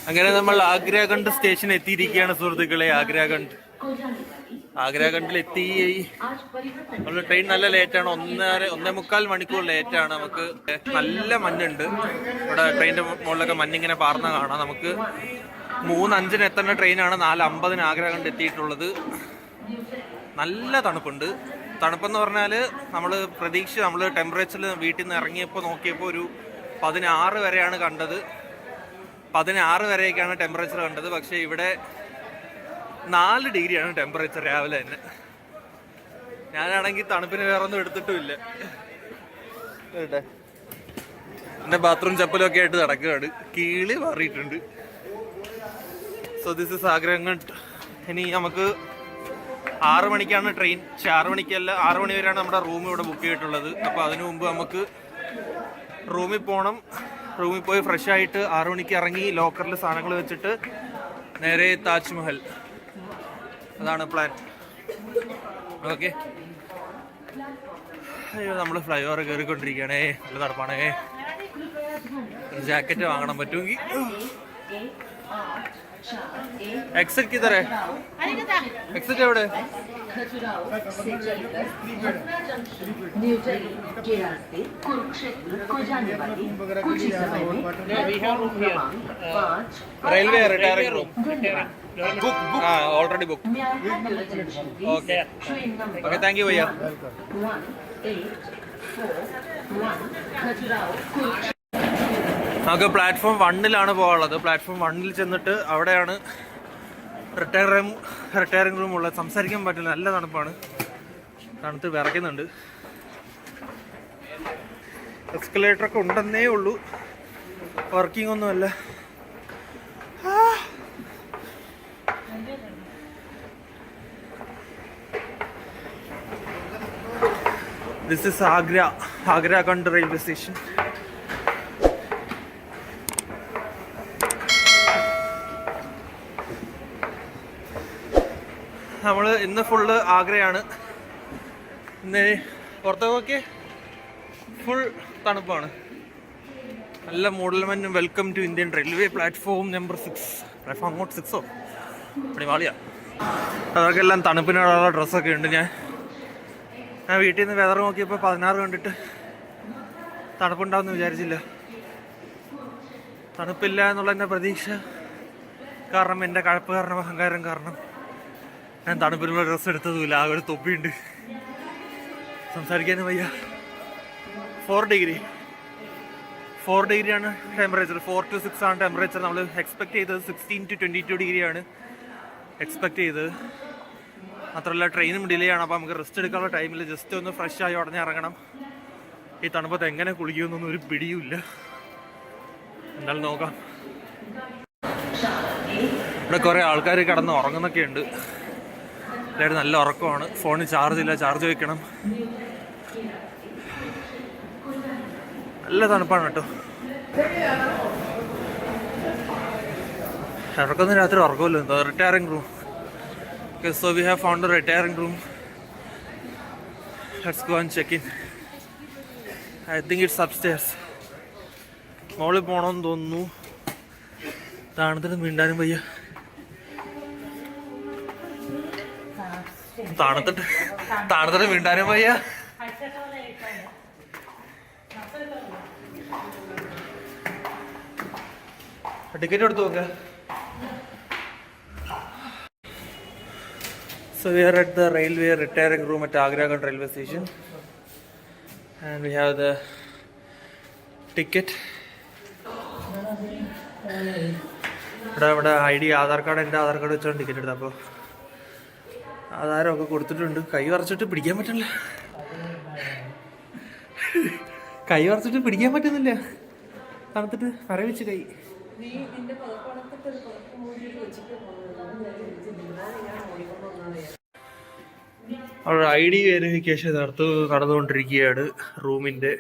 അങ്ങനെ നമ്മൾ ആഗ്രാഖണ്ഡ് സ്റ്റേഷൻ എത്തിയിരിക്കുകയാണ് സുഹൃത്തുക്കളെ. ആഗ്രാഖണ്ഡിലെത്തി. നമ്മൾ ട്രെയിൻ നല്ല ലേറ്റാണ്, 1.25 മണിക്കൂർ ലേറ്റാണ്. നമുക്ക് നല്ല മഞ്ഞുണ്ട് ഇവിടെ. ട്രെയിനിന്റെ മുകളിലൊക്കെ മഞ്ഞിങ്ങനെ പാർന്ന കാണാം. നമുക്ക് 3:05 എത്തേണ്ട ട്രെയിനാണ് 4:50 ആഗ്രാഖണ്ഡ് എത്തിയിട്ടുള്ളത്. നല്ല തണുപ്പുണ്ട്. തണുപ്പെന്ന് പറഞ്ഞാൽ നമ്മൾ ടെമ്പറേച്ചറിൽ വീട്ടിൽ നിന്ന് ഇറങ്ങിയപ്പോൾ നോക്കിയപ്പോൾ ഒരു 16 വരെയാണ് കണ്ടത്. 16 വരെയൊക്കെയാണ് ടെമ്പറേച്ചർ കണ്ടത്. പക്ഷേ ഇവിടെ 4 ഡിഗ്രിയാണ് ടെമ്പറേച്ചർ രാവിലെ തന്നെ. ഞാനാണെങ്കിൽ തണുപ്പിന് വേറെ ഒന്നും എടുത്തിട്ടുമില്ല. എൻ്റെ ബാത്റൂം ചപ്പലൊക്കെ ആയിട്ട് നടക്കുകയാണ്. കീളി മാറിയിട്ടുണ്ട്. So this is Agra Cantt. ഇനി നമുക്ക് 6 മണിക്കാണ് ട്രെയിൻ. 6 മണിക്കല്ല, 6 മണി വരെയാണ് നമ്മുടെ റൂം ഇവിടെ ബുക്ക് ചെയ്തിട്ടുള്ളത്. അപ്പോൾ അതിനു മുമ്പ് നമുക്ക് റൂമിൽ പോകണം. റൂമിൽ പോയി ഫ്രഷ് ആയിട്ട് 6 മണിക്ക് ഇറങ്ങി ലോക്കറിൽ സാധനങ്ങൾ വെച്ചിട്ട് നേരെ താജ്മഹൽ. അതാണ് പ്ലാൻ. ഓക്കെ. അയ്യോ, നമ്മൾ ഫ്ലൈ ഓവർ കയറിക്കൊണ്ടിരിക്കുകയാണേ. നല്ല തണുപ്പാണേ. ജാക്കറ്റ് വാങ്ങണം പറ്റുമെങ്കിൽ. എക്സിറ്റ് किधर है? एग्जिट एवढे railway retiring room book already book. Okay okay, thank you भैया. നമുക്ക് പ്ലാറ്റ്ഫോം 1-ലാണ് പോകാനുള്ളത്. പ്ലാറ്റ്ഫോം 1-ൽ ചെന്നിട്ട് അവിടെയാണ് റിട്ടയറിംഗ് റൂം ഉള്ളത്. സംസാരിക്കാൻ പറ്റില്ല, നല്ല തണുപ്പാണ്. തണുത്ത് വിറയ്ക്കുന്നുണ്ട്. എസ്കലേറ്ററൊക്കെ ഉണ്ടെന്നേ ഉള്ളൂ, വർക്കിംഗ് ഒന്നുമല്ല. This is Agra Cantt railway station. നമ്മൾ ഇന്ന് ഫുള്ള് ആഗ്രയാണ്. ഇന്ന് പുറത്ത് നോക്കി ഫുൾ തണുപ്പാണ്. നല്ല മൂടൽമഞ്ഞും. Welcome to Indian railway platform number 6. Platform അങ്ങോട്ട് 6ഓ അടിമാളിയാണ്. അവർക്കെല്ലാം തണുപ്പിനുള്ള ഡ്രസ്സൊക്കെ ഉണ്ട്. ഞാൻ വീട്ടിൽ നിന്ന് വെതർ നോക്കിയപ്പോൾ 16 കണ്ടിട്ട് തണുപ്പുണ്ടാവുമെന്ന് വിചാരിച്ചില്ല. തണുപ്പില്ല എന്നുള്ള എൻ്റെ പ്രതീക്ഷ കാരണം, എൻ്റെ കഴപ്പ് കാരണം, അഹങ്കാരം കാരണം ഞാൻ തണുപ്പിനുള്ള ഡ്രസ്സ് എടുത്തതുമില്ല. ആ ഒരു തൊപ്പിയുണ്ട്. സംസാരിക്കാനും വയ്യ. 4 ഡിഗ്രിയാണ് ടെമ്പറേച്ചർ. 4 to 6 ആണ് ടെമ്പറേച്ചർ. നമ്മൾ എക്സ്പെക്ട് ചെയ്തത് 16 to 22 ഡിഗ്രിയാണ് എക്സ്പെക്ട് ചെയ്തത്. മാത്രമല്ല ട്രെയിനും ഡിലേ ആണ്. അപ്പോൾ നമുക്ക് റെസ്റ്റ് എടുക്കാനുള്ള ടൈമിൽ ജസ്റ്റ് ഒന്ന് ഫ്രഷ് ആയി ഉടനെ ഇറങ്ങണം. ഈ തണുപ്പത്ത് എങ്ങനെ കുളിക്കുമെന്നൊന്നും ഒരു പിടിയുമില്ല. എന്നാലും നോക്കാം. ഇവിടെ കുറേ ആൾക്കാർ കിടന്ന് ഉറങ്ങുന്നൊക്കെ ഉണ്ട്. എല്ലാവരും നല്ല ഉറക്കമാണ്. ഫോണിൽ ചാർജ് ഇല്ല, ചാർജ് വയ്ക്കണം. നല്ല തണുപ്പാണ് കേട്ടോ. ഇടക്കൊന്നും രാത്രി ഉറക്കമല്ലോ. എന്തോ retiring room. Okay, so we have found a retiring room. Let's go and check in. I think it's upstairs. മോളിൽ പോകണമെന്ന് തോന്നുന്നു. തണുത്തിട്ട് മിണ്ടാനും വയ്യ. തണുത്തിട്ട് മിണ്ടാനും വയ്യ. ടിക്കറ്റ് എടുത്ത് നോക്കാം. So we are at the railway retiring room at Agrakhand railway station, and we have the ticket. ഇവിടെ ID ആധാർ കാർഡ്, എൻ്റെ ആധാർ കാർഡ് വെച്ചാണ് ടിക്കറ്റ് എടുത്തത്. അപ്പോൾ ആധാരമൊക്കെ കൊടുത്തിട്ടുണ്ട്. കൈ വരച്ചിട്ട് പിടിക്കാൻ പറ്റില്ല. തണുത്തിട്ട് മരവിച്ച് കൈ. അവിടെ ID വെരിഫിക്കേഷൻ നടന്നുകൊണ്ടിരിക്കുകയാണ് റൂമിൻ്റെ.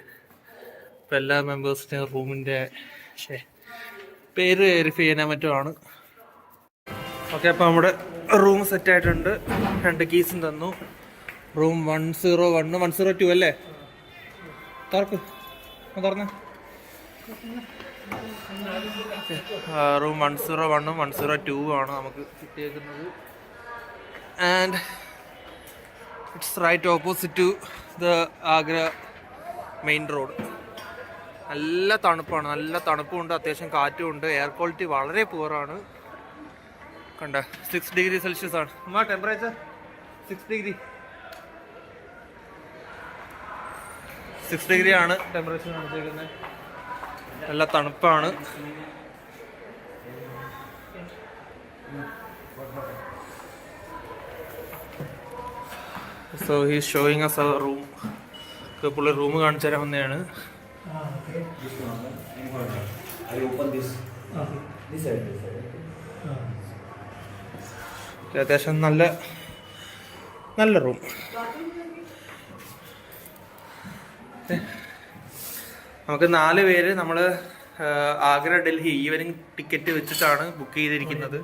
ഇപ്പം എല്ലാ മെമ്പേഴ്സിൻ്റെയും റൂമിൻ്റെ പേര് വെരിഫൈ ചെയ്യാൻ മറ്റുമാണ്. ഓക്കെ, അപ്പോൾ നമ്മുടെ റൂം സെറ്റായിട്ടുണ്ട്. 2 കീസും തന്നു. റൂം 101 102 അല്ലേ? തുറന്ന് റൂം 101 102 ആണ് നമുക്ക് കിട്ടിയേക്കുന്നത്. And it's right opposite to the Agra main road. നല്ല തണുപ്പാണ്, നല്ല തണുപ്പുണ്ട്, അത്യാവശ്യം കാറ്റുമുണ്ട്. എയർ ക്വാളിറ്റി വളരെ പുവറാണ്. കണ്ട 6 ഡിഗ്രി സെൽഷ്യസ് ആണ് ടെമ്പറേച്ചർ. 6 ഡിഗ്രി ആണ് ടെമ്പറേച്ചർ കാണിച്ചേക്കുന്നത്. നല്ല തണുപ്പാണ്. സോ ഹീസ് ഷോയിങ് അസ് അവർ റൂം. പുള്ളി റൂം കാണിച്ചു തരാൻ വന്നതാണ്. അത്യാവശ്യം നല്ല റൂം. നമുക്ക് 4 പേര് നമ്മൾ ആഗ്ര ഡൽഹി ഈവനിങ് ടിക്കറ്റ് വെച്ചിട്ടാണ് ബുക്ക് ചെയ്തിരിക്കുന്നത്.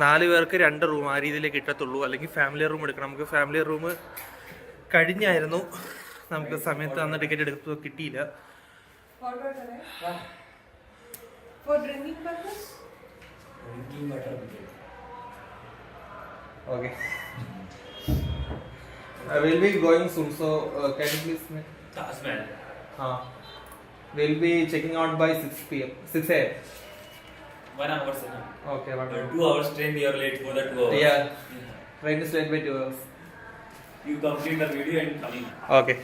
4 പേർക്ക് 2 റൂം ആ രീതിയിലേ കിട്ടത്തുള്ളൂ. അല്ലെങ്കിൽ ഫാമിലി റൂം എടുക്കണം. നമുക്ക് ഫാമിലി റൂം കഴിഞ്ഞായിരുന്നു, നമുക്ക് സമയത്ത് അന്ന് ടിക്കറ്റ് എടുത്തപ്പോൾ കിട്ടിയില്ല. Okay. I will be going soon, so can you please make? We'll be checking out by 6 p.m. 6 a.m. 1 hour. Okay, 1 hour. 2 hours train, you are late for the 2 hours. Yeah. Train is late by 2 hours. You complete the video and coming. Okay.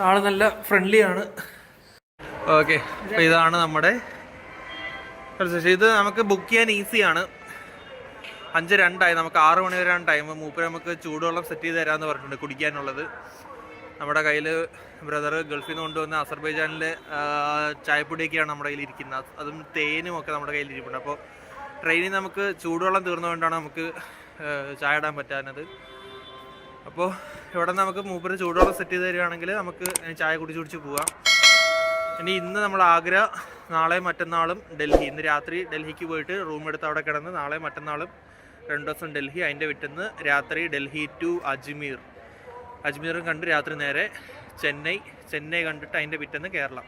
ആള് നല്ല friendly ആണ്. Okay, അപ്പോൾ ഇതാണ് നമ്മുടെ ഇത്. നമുക്ക് book ചെയ്യാൻ ഈസിയാണ്. 5:02 നമുക്ക് 6 മണി വരെയാണ് ടൈം. മൂപ്പര് നമുക്ക് ചൂടുവെള്ളം സെറ്റ് ചെയ്ത് തരാമെന്ന് പറഞ്ഞിട്ടുണ്ട് കുടിക്കാനുള്ളത്. നമ്മുടെ കയ്യിൽ ബ്രദർ ഗൾഫിൽ നിന്ന് കൊണ്ടുവന്ന അസർബൈജാനിലെ ചായപ്പൊടിയൊക്കെയാണ് നമ്മുടെ കയ്യിൽ ഇരിക്കുന്നത്. അതും തേനും ഒക്കെ നമ്മുടെ കയ്യിൽ ഇരിപ്പുണ്ട്. അപ്പോൾ ട്രെയിനിൽ നമുക്ക് ചൂടുവെള്ളം തീർന്നുകൊണ്ടാണ് നമുക്ക് ചായ ഇടാൻ പറ്റാനത്. അപ്പോൾ ഇവിടെ നമുക്ക് മൂപ്പര് ചൂടുവെള്ളം സെറ്റ് ചെയ്ത് തരികയാണെങ്കിൽ നമുക്ക് ചായ കുടിച്ച് പോവാം. ഇന്ന് നമ്മൾ ആഗ്ര, നാളെ മറ്റന്നാളും ഡൽഹി. ഇന്ന് രാത്രി ഡൽഹിക്ക് പോയിട്ട് റൂം എടുത്ത് അവിടെ കിടന്ന് നാളെ മറ്റന്നാളും 2 ദിവസം ഡൽഹി. അതിൻ്റെ വിട്ടുന്ന് രാത്രി ഡൽഹി ടു അജ്മീറും കണ്ട് രാത്രി നേരെ ചെന്നൈ കണ്ടിട്ട് അതിൻ്റെ പിറ്റേന്ന് കേരളം.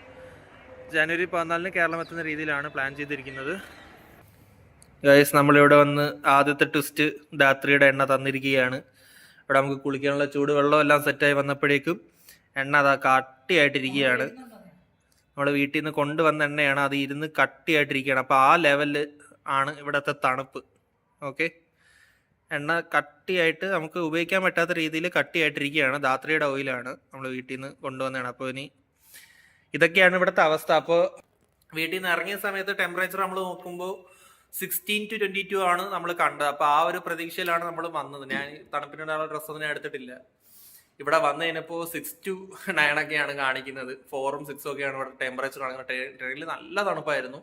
ജനുവരി 14 കേരളം എത്തുന്ന രീതിയിലാണ് പ്ലാൻ ചെയ്തിരിക്കുന്നത്. ഗൈസ്, നമ്മളിവിടെ വന്ന് ആദ്യത്തെ ട്വിസ്റ്റ് ധാത്രിയുടെ എണ്ണ തന്നിരിക്കുകയാണ്. ഇവിടെ നമുക്ക് കുളിക്കാനുള്ള ചൂടുവെള്ളം എല്ലാം സെറ്റായി വന്നപ്പോഴേക്കും എണ്ണ അതാ കട്ടിയായിട്ടിരിക്കുകയാണ്. നമ്മൾ വീട്ടിൽ നിന്ന് കൊണ്ടുവന്ന എണ്ണയാണ്, അത് ഇരുന്ന് കട്ടിയായിട്ടിരിക്കുകയാണ്. അപ്പോൾ ആ ലെവലിൽ ആണ് ഇവിടുത്തെ തണുപ്പ്. ഓക്കെ, എണ്ണ കട്ടിയായിട്ട് നമുക്ക് ഉപയോഗിക്കാൻ പറ്റാത്ത രീതിയിൽ കട്ടിയായിട്ടിരിക്കുകയാണ്. ധാത്രിയുടെ ഓയിലാണ് നമ്മൾ വീട്ടിൽ നിന്ന് കൊണ്ടുവന്നതാണ്. അപ്പോൾ ഇതൊക്കെയാണ് ഇവിടുത്തെ അവസ്ഥ. അപ്പോൾ വീട്ടിൽ നിന്ന് ഇറങ്ങിയ സമയത്ത് ടെമ്പറേച്ചർ നമ്മൾ നോക്കുമ്പോൾ 16 to 22 ആണ് നമ്മൾ കണ്ടത്. അപ്പോൾ ആ ഒരു പ്രതീക്ഷയിലാണ് നമ്മൾ വന്നത്. ഞാൻ തണുപ്പിനുള്ള ഡ്രസ്സൊന്നും ഞാൻ എടുത്തിട്ടില്ല. ഇവിടെ വന്നു കഴിഞ്ഞപ്പോൾ 6 to 9 ഒക്കെയാണ് കാണിക്കുന്നത്. 4ഉം 6ഉം ഒക്കെയാണ് ഇവിടെ ടെമ്പറേച്ചർ കാണിക്കുന്നത്. ട്രെയിനിൽ നല്ല തണുപ്പായിരുന്നു.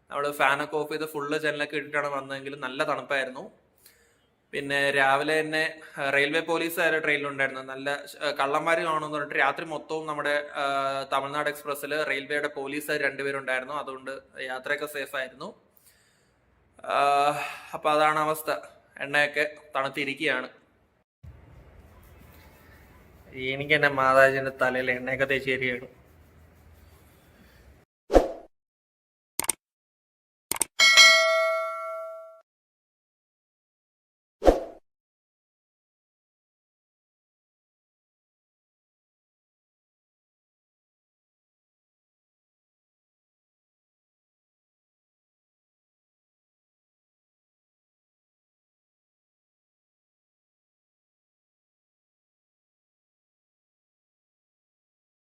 നമ്മൾ ഫാനൊക്കെ ഓഫ് ചെയ്ത് ഫുള്ള് ജനലൊക്കെ ഇട്ടിട്ടാണ് വന്നതെങ്കിൽ നല്ല തണുപ്പായിരുന്നു. പിന്നെ രാവിലെ തന്നെ റെയിൽവേ പോലീസുകാർ ട്രെയിനിലുണ്ടായിരുന്നു. നല്ല കള്ളന്മാർ കാണുമെന്ന് പറഞ്ഞിട്ട് രാത്രി മൊത്തവും നമ്മുടെ തമിഴ്നാട് എക്സ്പ്രസ്സിൽ റെയിൽവേയുടെ പോലീസുകാർ 2 പേരുണ്ടായിരുന്നു. അതുകൊണ്ട് യാത്രയൊക്കെ സേഫ് ആയിരുന്നു. അപ്പം അതാണ് അവസ്ഥ. എണ്ണയൊക്കെ തണുത്തിരിക്കുകയാണ്. എനിക്ക് എൻ്റെ മാതാജിൻ്റെ തലയിൽ എണ്ണയൊക്കെ തേച്ച് തരികയാണ്.